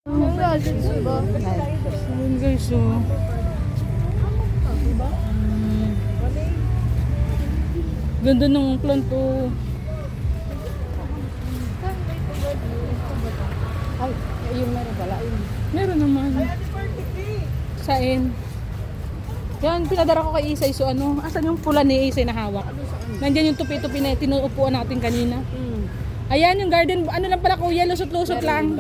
Ayun guys, oh. Ganda ng plant, oh. Ay, yung meron pala. Meron naman. Sain. Yan, pinadara ko kay Isay. So ano, asan yung pula ni Isay na hawak? Nandiyan yung tupi-tupi na tinuupuan natin kanina. Ayan yung garden, ano lang pala kuya, lusot-lusot lang.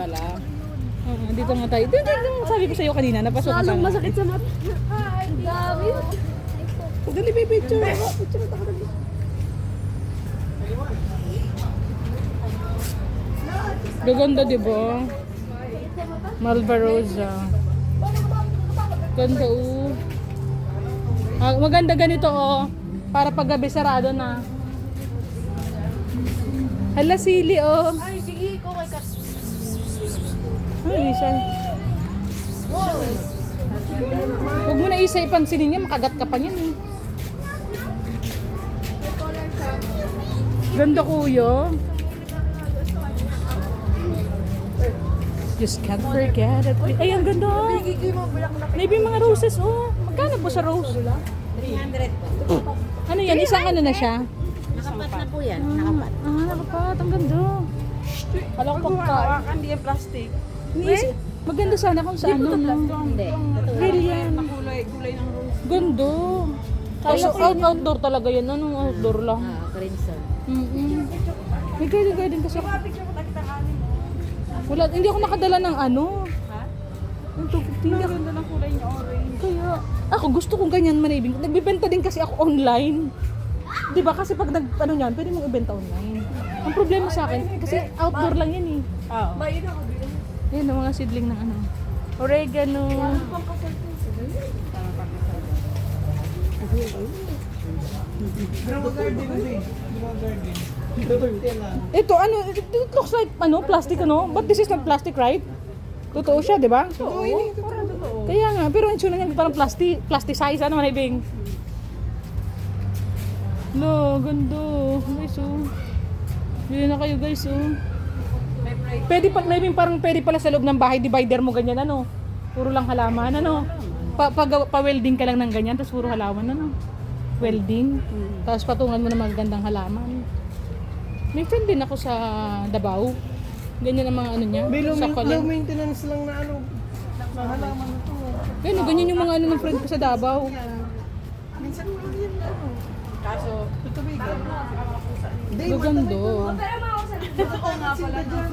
Dito nga tayo. Dito sabi ko sa'yo kanina, napasok ka sana. Masakit sa mata. Ay, dami. Dali, may picture. Gaganda, diba? Malva Rosa. Ganda, oh. Maganda ganito, oh. Para pag gabi sarado na. Hala, sili, oh. Ay, sige, ko kay Kas. Ay, isa. Huwag mo na isa ipansinin niya, makagat ka pa niyan, eh. Ganda, kuya. Just can't forget it. Ay, ang ganda. Maybe mga roses, oh. Magkano po sa rose? 300 po. Ano yan? Isang ano na siya? Nakapat na po yan. Nakapat. Nakapat. Ang ganda. Alam ko pagka. Hindi yung plastic. Maganda sana kung sa ano, no? Hindi. Brilliant. Kulay ng rose. Ganda. Kaso outdoor talaga yan. Anong outdoor lang? Crimson. May garden kasi ako. Wala, hindi ako nakadala ng ano. Ha? Yung 250. Ang ganda ng kulay niya orange. Kaya, ako gusto kong ganyan manibing. Nagbibenta din kasi ako online. Di ba? Kasi pag ano yan, pwede mong ibenta online. Ang problema sa akin, kasi outdoor lang yan, eh. Oo. Ayan ang mga seedling ng ano. Oregano. Ito ano, it looks like ano, plastic ano, but this is not plastic, right? Totoo siya, di ba? Oo, parang totoo. Kaya nga, pero ang tsura niya parang plasticize, ano manibing. No, ganda. Guys, oh. Bili na kayo, guys, oh. Pwede pa, maybe parang pwede pala sa loob ng bahay, divider mo ganyan, ano. Puro lang halaman, ano. Pa-welding ka lang ng ganyan, tapos puro halaman, ano. Welding. Tapos patungan mo ng magandang halaman. May friend din ako sa Davao. Ganyan ang mga ano niya. Sa Low maintenance lang na ano. Mahalaman na to. Ganyan yung mga ano ng friend ko sa Davao. Minsan mo lang yan ano. Kaso, tutubigan. Gagando. Oo nga pala dyan.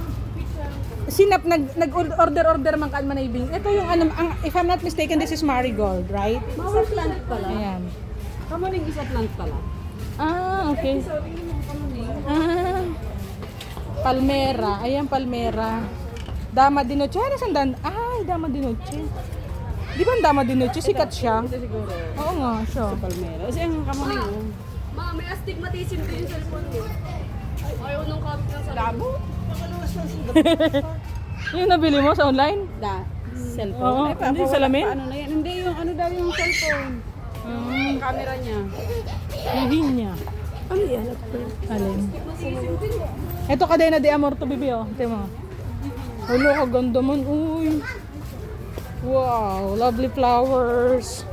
Sinap nag-order man kaan manibing. Ito yung ano, if I'm not mistaken, this is marigold, right? Mawar plant pala. Ayan. Kamuning isa plant pala. Okay. Palmera. Ayan, palmera. Dama di Noche. Ano saan dan? Ay, Dama di Noche. Di ba ang Dama di Noche? Sikat siya. Ito siguro. Oo nga, siya. Palmera. Kasi ang kamuning mo. Ma, may astigmatism din yung cellphone mo. Ayaw nung kapit ng Labo. Yung nabili mo sa online? Cellphone. Oo, Ay, hindi salamin? Ano na yan? Hindi yung ano daw yung cellphone. Yung camera niya. Yung hinya. Ano yan? Alin? Ito kadena de amor to bibi, oh. Ito mo. Hulo ka ganda man. Uy. Wow, lovely flowers.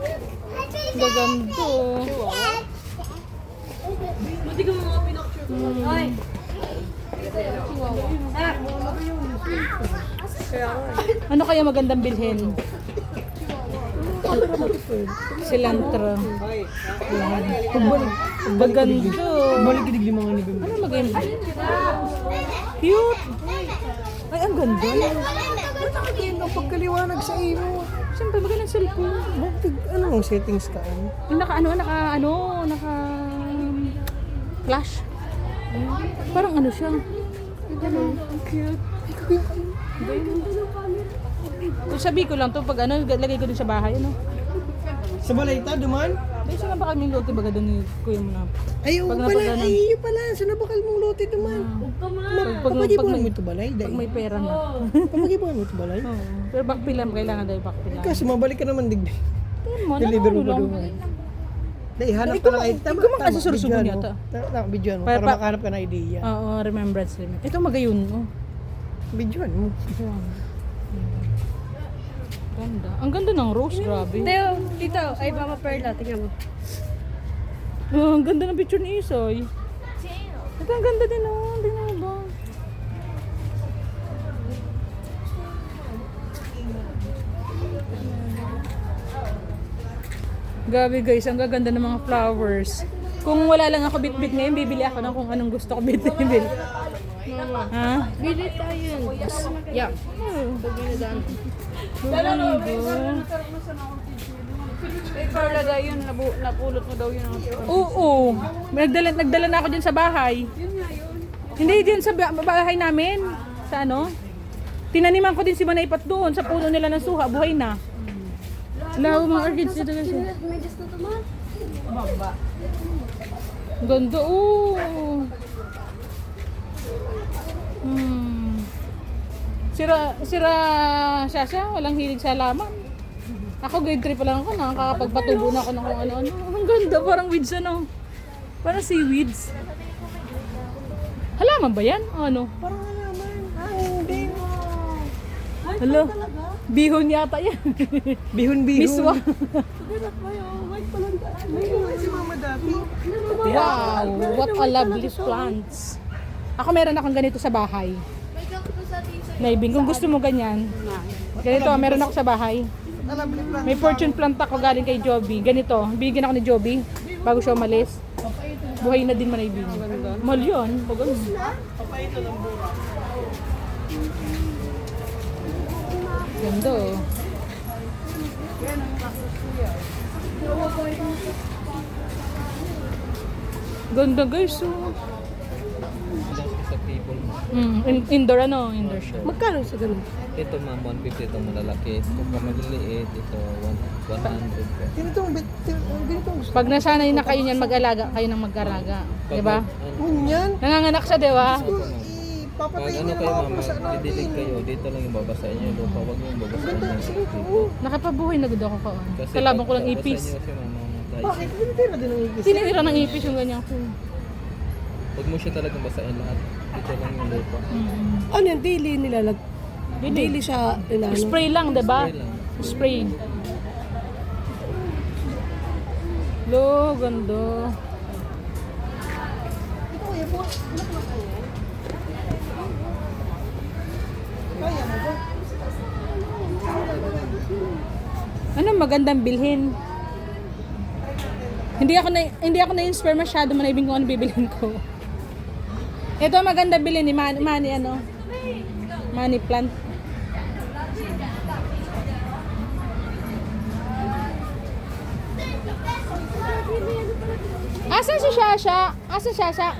Gaganda. Buti ka mga pinocture. Ay! Ano kaya magandang bilhin? Cilantro. Yan. Gaganda. Balik kinig di mga nibig. Ano maganda? Cute. Ay, ang ganda. Ang pagkaliwanag sa imo. Siyempre, magandang cellphone. Ano ang settings ka? Yung naka flash. Parang ano siya. Ang cute. Kung sabi ko lang to pag ano, lagay ko din sa bahay, ano. Sa balayta, duman? Dahil sila baka may lote baga doon ni kuya mo na. Ay, oo Pag pala. napagano. Ay, iyo pala. Saan bakal mong lote duman? Papagibuhan mo ito balay? Pag may pera na. Papagibuhan mo ito balay? Oo. Pero backpilan, kailangan dahil backpilan. Kasi mabalik ka naman digdi. Tingnan mo, Deliver mo ano pa lang. duman. Dahil hanap Ikaw ka ng ma- idea. ikaw man kasi surusubo niya to. Bidyoan mo. Para Para pa- makahanap ka ng idea. Oo, remembrance limit. Ito magayon mo. Bidyoan mo. Ganda. Ang ganda ng rose, grabe. Teo, dito. Ay, Mama Perla. Tingnan mo. Oh, ang ganda ng picture ni Isoy. Ito ang ganda din oh. Tingnan mo ba? Gabi guys, ang gaganda ng mga flowers. Kung wala lang ako bit-bit ngayon, bibili ako ng kung anong gusto ko bit-bit. Ha? Bili tayo. Yeah. Perla daw yun. Napulot mo daw yun. Oo. Nagdala na ako dyan sa bahay. Hindi, dyan sa bahay namin. Sa ano? Tinaniman ko din si Manaypat doon sa puno nila ng suha. Buhay na. Wala mga orchids dito kasi. May just na tuman. Ganda, oo. Sira Sasha, walang hilig sa halaman. Ako grade 3 pa lang ako, nakakapagpatubo na ako ng kung ano-ano. Ang ganda, parang weeds ano. Parang seaweeds. Halaman ba yan? O ano? Parang halaman. Hindi mo. Hala, bihon yata yan. Bihon-bihon. Miswa. Si Mama Dapi. Wow, what a lovely plants. Ako meron akong ganito sa bahay. Naibing, kung gusto mo ganyan. Ganito, meron ako sa bahay. May fortune plant ako galing kay Joby. Ganito, bigyan ako ni Joby bago siya umalis. Buhay na din Manaybing. Mahal yun. Pag ano. Ganda oh. Ganda guys oh. Sa people mo. Indoor ano? Indoor siya. Magkano sa ganun? Ito ma'am, 150 itong malalaki. Kung maliliit, ito 100. Ganitong gusto. Pag nasanay na kayo niyan mag-alaga, kayo nang mag-araga. Diba? Ganyan. Nanganganak siya, diba? Pag Papatayin ano niyo kayo mga ma'am, pusa natin. didilig kayo, dito lang yung babasahin nyo yung lupa. Huwag nyo yung babasahin yung lupa. Nakapabuhay na gud ako kaon. Kasi Kalaban ko lang pag ipis. babasahin nyo kasi ma'am, mga Bakit? Tinitira din ang ipis. Tinitira ng ipis yung ganyan ko. Huwag mo siya talagang basahin lahat. Dito lang yung lupa. Ano yan? Daily nilalag. Daily siya inano. Spray lang, diba? Spray lang. Spray. Lo, ganda. Kaya mo ba? Ano magandang bilhin? Hindi ako na-inspire masyado Manaybing kung ano bibilhin ko. Ito maganda bilhin ni Manny ano? Money plant. Asan si Shasha? Asan si Shasha?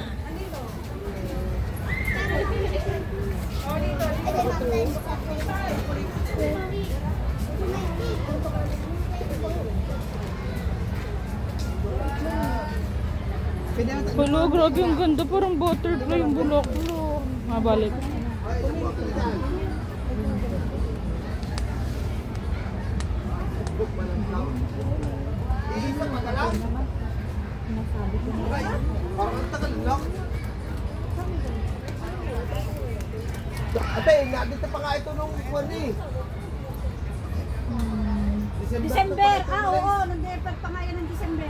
Pwede natin. Hello, grabe yung ganda. Parang butterfly yung bulok. Hello. Mabalik. Ate, nandito pa nga ito nung buwan eh. December. Oo, nag-depart pa nga yan ng December.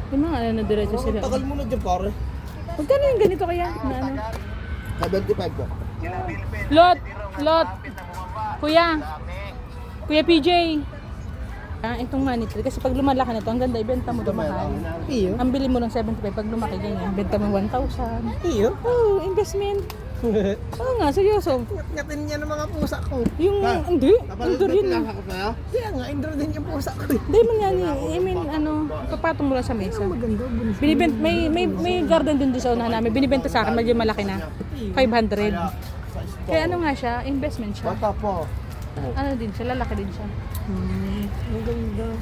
Yung mga ano na diretso sila. Tagal mo na dyan pare. Magkano yung ganito kaya? Na ano? 75 po. Lot. Kuya PJ. Itong money tree. Kasi pag lumalaki na to, ang ganda, ibenta mo ito mahal. Iyo. Ang bili mo ng 75, pag lumaki ganyan, benta mo 1,000. Iyo. Oh, investment. Oo nga, seryoso. Ngatin niya ng mga pusa ko. Yung, hindi, indoor yun. Kaya nga, indoor din yung pusa ko. Hindi man yan eh. I mean, ano, papatong mo lang sa mesa. Maganda. Binibenta, may garden din doon sa unahan namin. Binibenta sa akin, medyo malaki na. 500. Kaya ano nga siya, investment siya. Bata po. Ano din siya, lalaki din siya. Ang ganda.